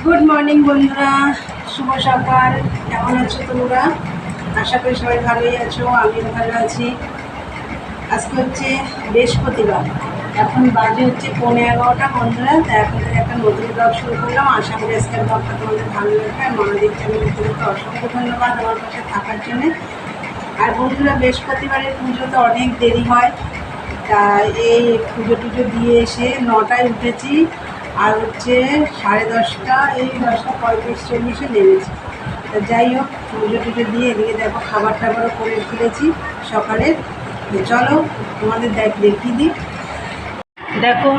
Good morning বন্ধুরা, শুভ সকাল। কেমন আছো তোমরা? আশা করি সবাই ভালোই আছো, আমিও ভালো আছি। আজকে হচ্ছে বৃহস্পতিবার, এখন বাজে হচ্ছে 11:15 বন্ধুরা। তা এখন থেকে একটা নতুন ব্লগ শুরু করলাম। আশা করি আজকের ব্লগটা তোমাদের ভালো লাগবে। আর মনোদীপ চ্যানেলকে অসংখ্য ধন্যবাদ আমার পাশে থাকার জন্যে। আর বন্ধুরা, বৃহস্পতিবারের পুজোতে অনেক দেরি হয়, তা এই পুজো টুজো দিয়ে এসে 9টায় উঠেছি, আর হচ্ছে 10:30, এই 10:35-40 নেমেছি। তা যাই হোক, পুজো টুজো দিয়ে এদিকে দেখো খাবার টাবারও করে ফেলেছি সকালের। চলো তোমাদের দেখিয়ে দিই। দেখো,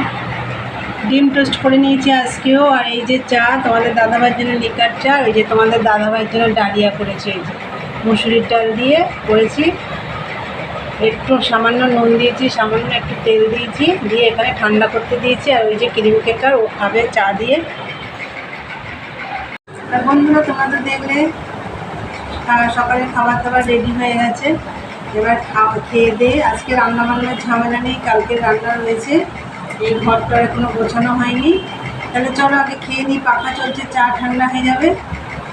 ডিম টোস্ট করে নিয়েছি আজকেও। আর এই যে চা, তোমাদের দাদাভাইয়ের জন্য লিকার চা, ওই যে তোমাদের দাদাভাইয়ের জন্য ডালিয়া করেছি। এই যে মুসুরির ডাল দিয়ে করেছি, একটু সামান্য নুন দিয়েছি, সামান্য একটু তেল দিয়েছি, দিয়ে এখানে ঠান্ডা করতে দিয়েছি। আর ওই যে ক্রিম কেকার, ও খাবে চা দিয়ে। আর বন্ধুরা, তোমরা দেখলে সকালে খাবার দাবার রেডি হয়ে গেছে। এবার খেয়ে দিয়ে, আজকে রান্নাবান্নার ঝামেলা নেই, কালকে রান্না রয়েছে। এই ঘরটা এখনো গোছানো হয়নি। তাহলে চলো আগে খেয়ে নিই, পাখা চলছে, চা ঠান্ডা হয়ে যাবে।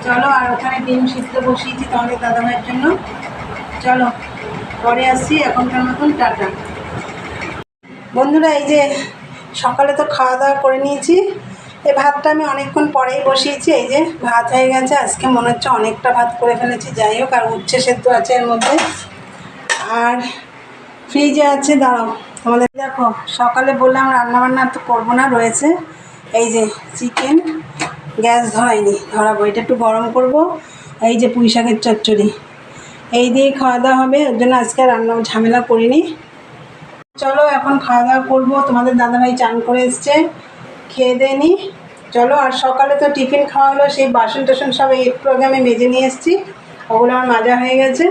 চলো, আর ওখানে ডিম সিদ্ধ বসিয়েছি তোমাদের দাদাভাইয়ের জন্য। চলো পরে আসছি, এখনকার মতন টাটা। বন্ধুরা, এই যে সকালে তো খাওয়া দাওয়া করে নিয়েছি। এই ভাতটা আমি অনেকক্ষণ পরেই বসিয়েছি। এই যে ভাত হয়ে গেছে। আজকে মনে হচ্ছে অনেকটা ভাত করে ফেলেছি। যাই হোক, আর উচ্ছে সেদ্ধ আছে এর মধ্যে, আর ফ্রিজে আছে। দাঁড়াও, তোমাদের দেখো, সকালে বললাম রান্নাবান্না তো করবো না, রয়েছে এই যে চিকেন, গ্যাস ধরাইনি, ধরাবো। এটা একটু গরম করব। এই যে পুঁই শাকের চচ্চড়ি, এই দিয়ে খাওয়া দাওয়া হবে। ওর জন্য আজকে রান্না ঝামেলা করিনি। চলো এখন খাওয়া দাওয়া করবো। তোমাদের দাদাভাই চান করে এসছে, খেয়ে দিয়ে নি। চলো, আর সকালে তো টিফিন খাওয়া হলো, সেই বাসন টাসন সব একটু আগে আমি মেজে নিয়ে এসেছি, ওগুলো আমার মাজা হয়ে গেছে।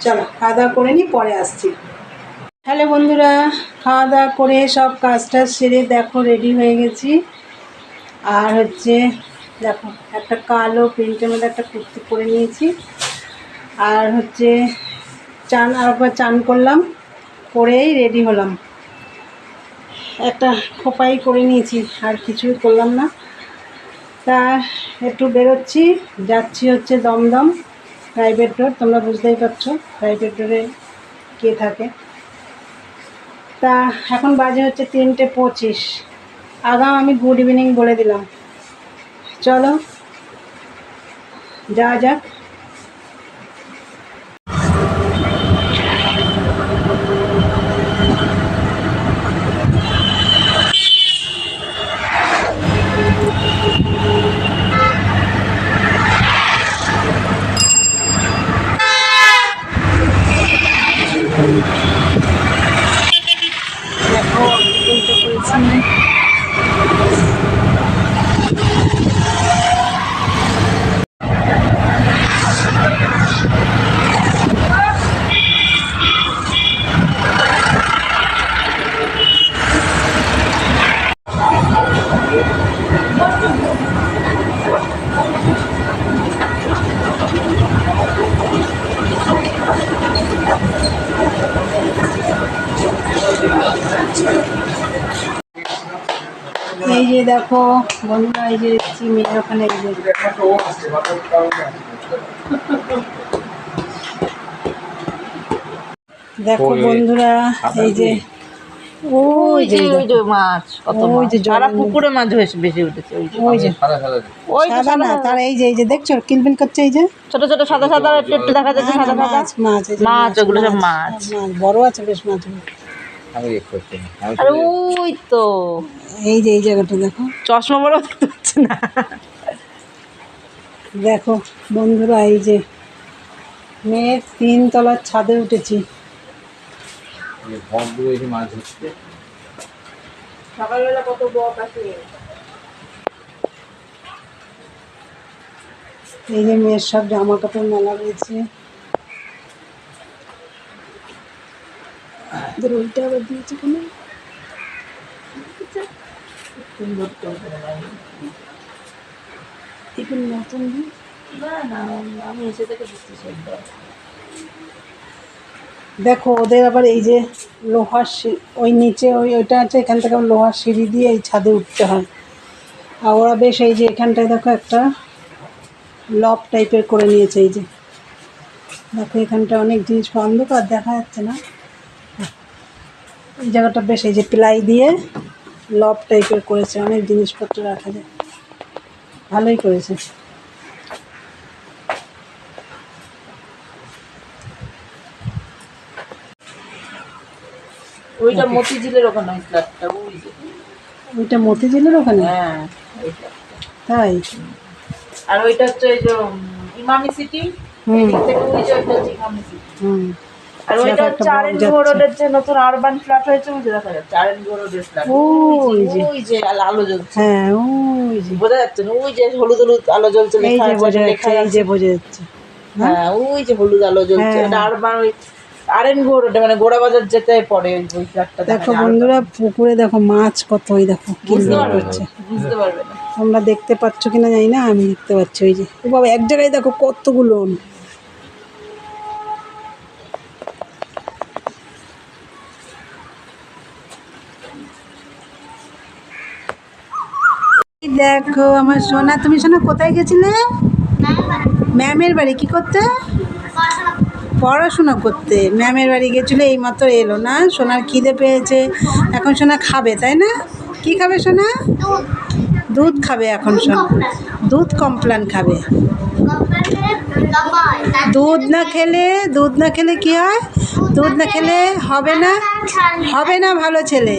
চলো খাওয়া দাওয়া করে নিই, পরে আসছি। হ্যালো বন্ধুরা, খাওয়া দাওয়া করে সব কাজটা সেরে দেখো রেডি হয়ে গেছি। আর হচ্ছে দেখো, একটা কালো প্রিন্টের মধ্যে একটা কুর্তি পরে নিয়েছি। আর হচ্ছে আরেকবার চান করলাম, করেই রেডি হলাম। একটা খোপাই করে নিয়েছি, আর কিছুই করলাম না। তা একটু বেরোচ্ছি, যাচ্ছি হচ্ছে দমদম প্রাইভেট রোড। তোমরা বুঝতেই পারছো প্রাইভেট রোডে কে থাকে। তা এখন বাজে হচ্ছে 3:25। আগাম আমি গুড ইভিনিং বলে দিলাম। চলো যাওয়া যাক। দেখো কিন্তু করেছি। এই যে দেখো বন্ধুরা, এই যে এসেছি মেয়ের ওখানে। এই যে দেখো বন্ধুরা, এই যে ওই যে মাছ, কত মাছ, সারা পুকুরে মাছ বেশি উঠেছে। ওই যে সাদা না, তার এই যে দেখছো কিলবিল করছে, এই যে ছোট ছোট সাদা সাদা একটু একটু দেখা যাচ্ছে, সাদা সাদা মাছ। মাছ, ওগুলো সব মাছ। বড় আছে বেশ মাছ। আরে ওই তো এই যে এই জায়গাটা দেখো, চশমা বড় দেখতে পাচ্ছি না। দেখো বন্ধুরা, এই যে মেয়ের 3 তলার ছাদে উঠেছি। সকালবেলা কত বক আসে। এই যে মেয়ের সব জামা কাপড় মেলা রয়েছে। ওইটা আবার দিয়েছে কোনো নতুন আমি এসে থেকে বুঝতে। দেখো ওদের আবার এই যে লোহার ওই নিচে ওইটা আছে, এখান থেকে লোহার সিঁড়ি দিয়ে এই ছাদে উঠতে হয়। আর ওরা বেশ এই যে এখানটায় দেখো একটা লব টাইপের করে নিয়েছে। এই যে দেখো এখানটা অনেক জিনিস অন্ধকার দেখা যাচ্ছে না, এই জায়গাটা বেশ এই যে প্লাই দিয়ে লব টাইপের করেছে, অনেক জিনিসপত্র রাখা যায়, ভালোই করেছে। ওইটা মতিঝিলের ওখানে ওই ফ্ল্যাটটা, ওই যে। ওইটা মতিঝিলের ওখানে? হ্যাঁ ওইটা। তাই? আর ওইটা হচ্ছে ওই যে ইমামি সিটি, এদিক থেকে ওই যে ওইটা হচ্ছে ইমামি সিটি। আর ওইটা হচ্ছে আরএনগো রোডের যে নতুন আরবান ফ্ল্যাট হয়েছে, ওই যে দেখা যাচ্ছে আরএনগো রোডের ফ্ল্যাট। ওই যে আলো জ্বলছে। হ্যাঁ ওই যে বোঝা যাচ্ছে না, ওই যে হলুদ হলুদ আলো জ্বলছে, এই লেখা যে আছে, বোঝা লেখা যাচ্ছে, এই যে আছে। বোঝা যাচ্ছে। হ্যাঁ ওই যে হলুদ আলো জ্বলছে, হ্যাঁ। এটা আরবান ওই আরএনগো রোডে মানে গোড়া বাজার যেতে পড়ে ওই ফ্ল্যাটটা। দেখো বন্ধুরা পুকুরে দেখো মাছ কত, ওই দেখো কিলবিল করছে। বুঝতে পারবে না। তোমরা দেখতে পাচ্ছ কিনা জানি না, আমি দেখতে পাচ্ছি। ওই যে ও বাবা, এক জায়গায় দেখো কতগুলো। দেখো আমার সোনা, তুমি সোনা কোথায় গেছিলে? ম্যামের বাড়ি। কি করতে? পড়াশোনা করতে। ম্যামের বাড়ি গেছিলো, এই মাত্র এলো না। সোনার খিদে পেয়েছে, এখন সোনা খাবে, তাই না? কি খাবে সোনা? দুধ খাবে এখন সোনা, দুধ কমপ্লান খাবে। দুধ না খেলে কি হয়? দুধ না খেলে হবে না, হবে না ভালো ছেলে।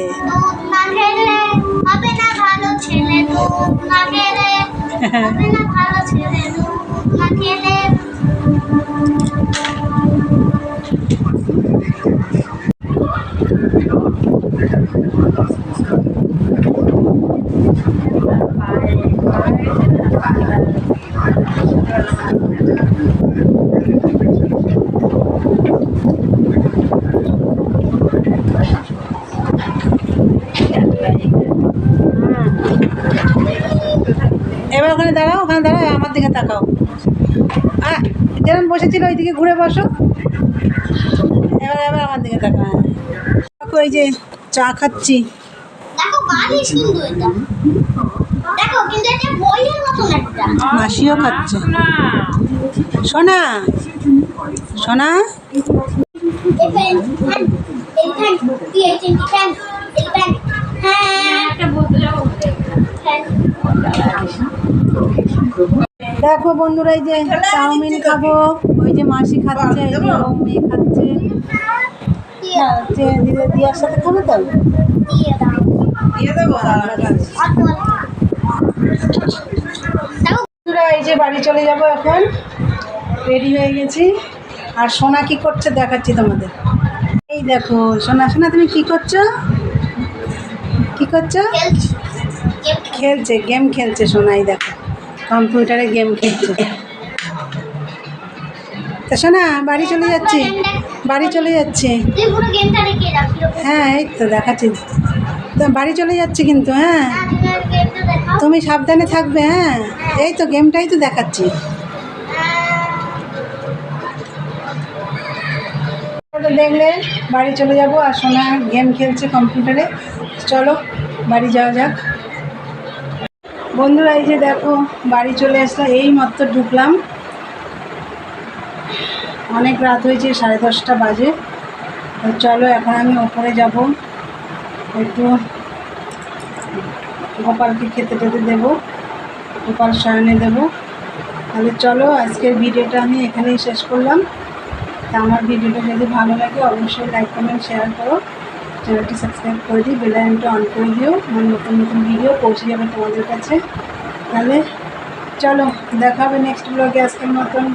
এবার ওখানে দাঁড়াও, ওখানে দাঁড়াও, আমার দিকে তাকাও। যেরকম বসেছিল ওই দিকে ঘুরে বসো। এবার এবার আমার দিকে তাকাও। দেখো এই যে চা খাচ্ছি। মাসিও খাচ্ছে। সোনা, সোনা দেখো বন্ধুরা, এই যে চাউমিন খাবো, ওই যে মাসি খাচ্ছে, এই যে ও মেয়ে খাচ্ছে। দিয়ার সাথে খাবে তো? বন্ধুরা এই যে বাড়ি চলে যাব এখন, রেডি হয়ে গেছি। আর সোনা কি করছে দেখাচ্ছি তোমাদের। এই দেখো সোনা, সোনা তুমি কি করছো? কি করছো? খেলছে, গেম খেলছে সোনাই। দেখো কম্পিউটারে গেম খেলছে। তা সোনা বাড়ি চলে যাচ্ছি, বাড়ি চলে যাচ্ছি। হ্যাঁ এই তো দেখাচ্ছি, বাড়ি চলে যাচ্ছি কিন্তু। হ্যাঁ তুমি সাবধানে থাকবে। হ্যাঁ এই তো গেমটাই তো দেখাচ্ছি। দেখলে বাড়ি চলে যাব, আর সোনা গেম খেলছে কম্পিউটারে। চলো বাড়ি যাওয়া যাক। বন্ধুরা এই যে দেখো বাড়ি চলে আসলাম, এই মাত্র ঢুকলাম। অনেক রাত হয়েছে, 10:30 বাজে। তো চলো এখন আমি ওপরে যাব, একটু গোপালকে খেতে টেতে দেবো, গোপাল শয়নে দেবো। তাহলে চলো আজকের ভিডিওটা আমি এখানেই শেষ করলাম। তা আমার ভিডিওটা যদি ভালো লাগে অবশ্যই লাইক কমেন্ট শেয়ার করো, চ্যানেলটি সাবস্ক্রাইব করে দিই, বেল আইকনটা অন করে দিও, আমার নতুন নতুন ভিডিও পৌঁছে যাবে তোমাদের কাছে। তাহলে চলো দেখা হবে নেক্সট ব্লগে। আজকের মতন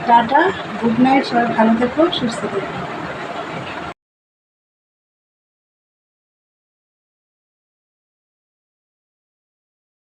টাটা, গুড নাইট, সবাই ভালো থেকো, সুস্থ থেকো।